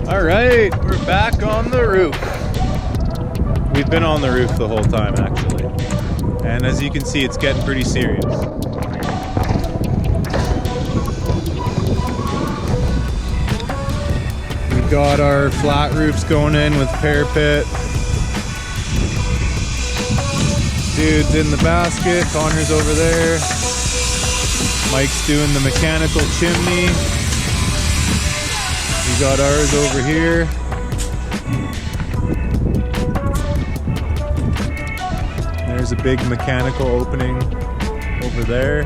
Alright, we're back on the roof. We've been on the roof the whole time, actually. And as you can see, it's getting pretty serious. We've got our flat roofs going in with parapet. Dude's in the basket, Connor's over there. Mike's doing the mechanical chimney. We got ours over here. There's a big mechanical opening over there.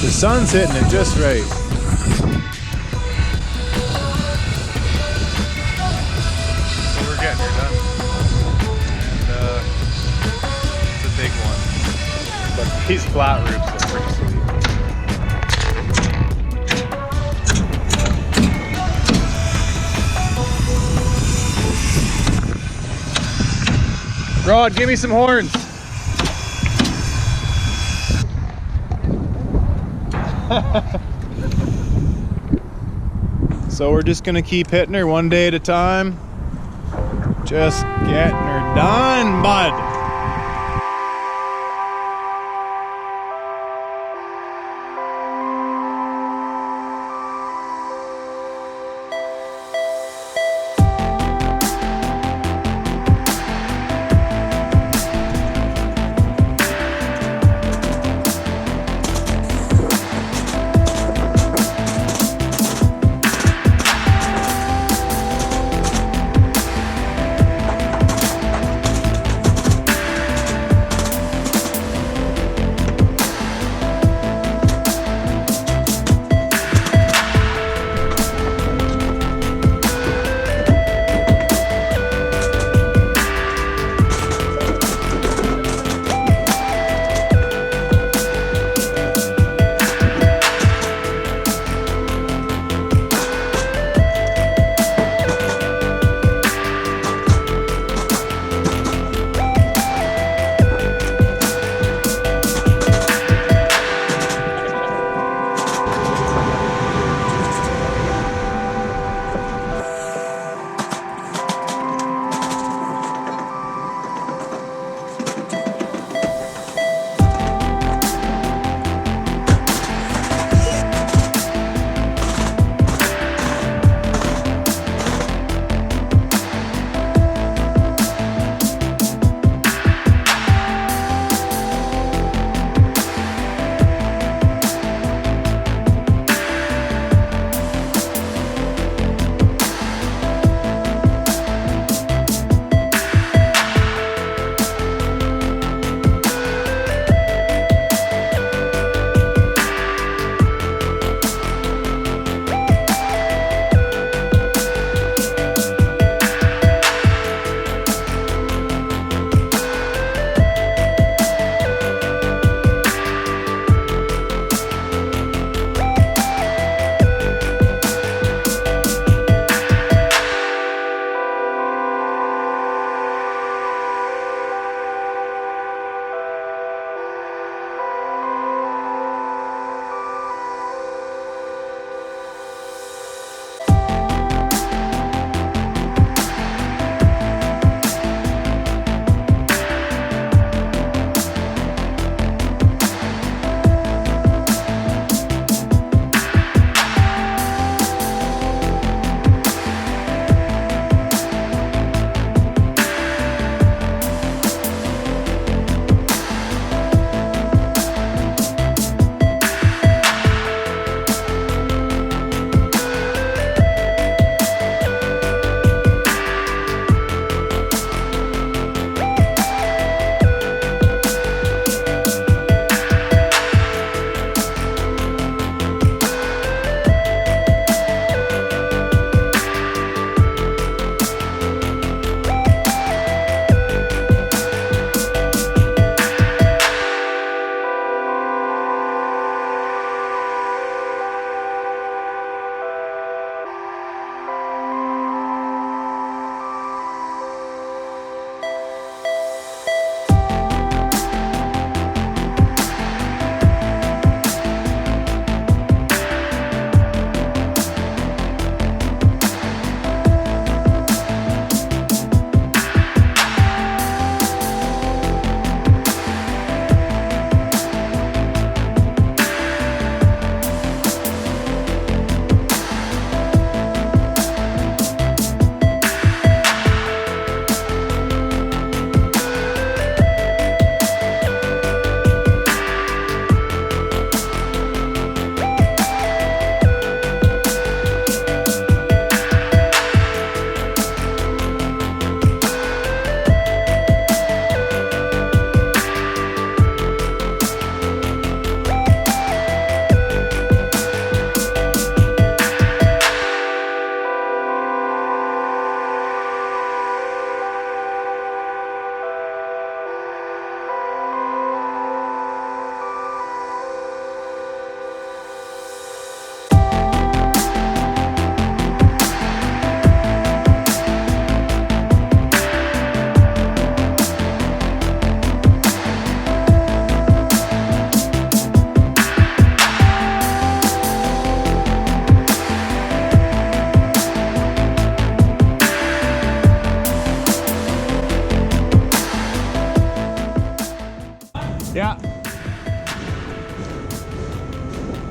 The sun's hitting it just right. So we're getting her done. And it's a big one. But these flat roofs look pretty sweet. Rod, give me some horns. So we're just gonna keep hitting her one day at a time. Just getting her done, bud.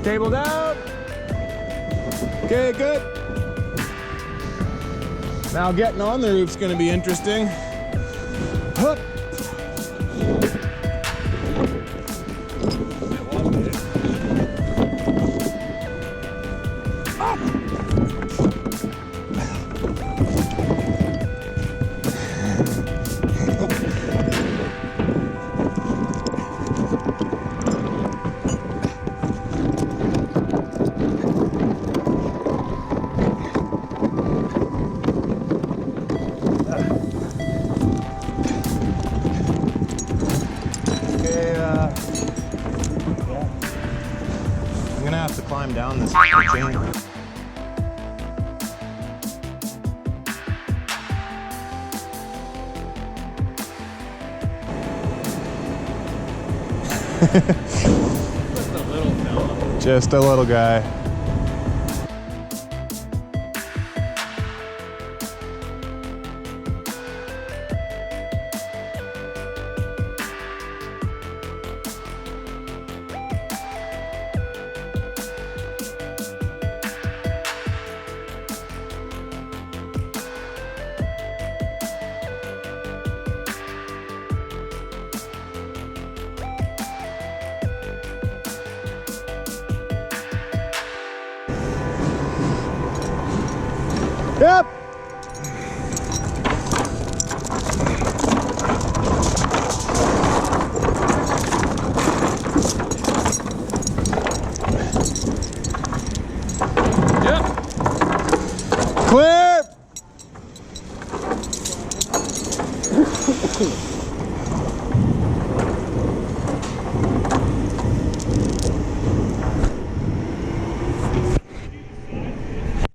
Table down. Okay, good. Now getting on the roof's gonna be interesting. Hup. I'm gonna have to climb down this chain. Just a little fella. Just a little guy. Yep. Yep. Clear.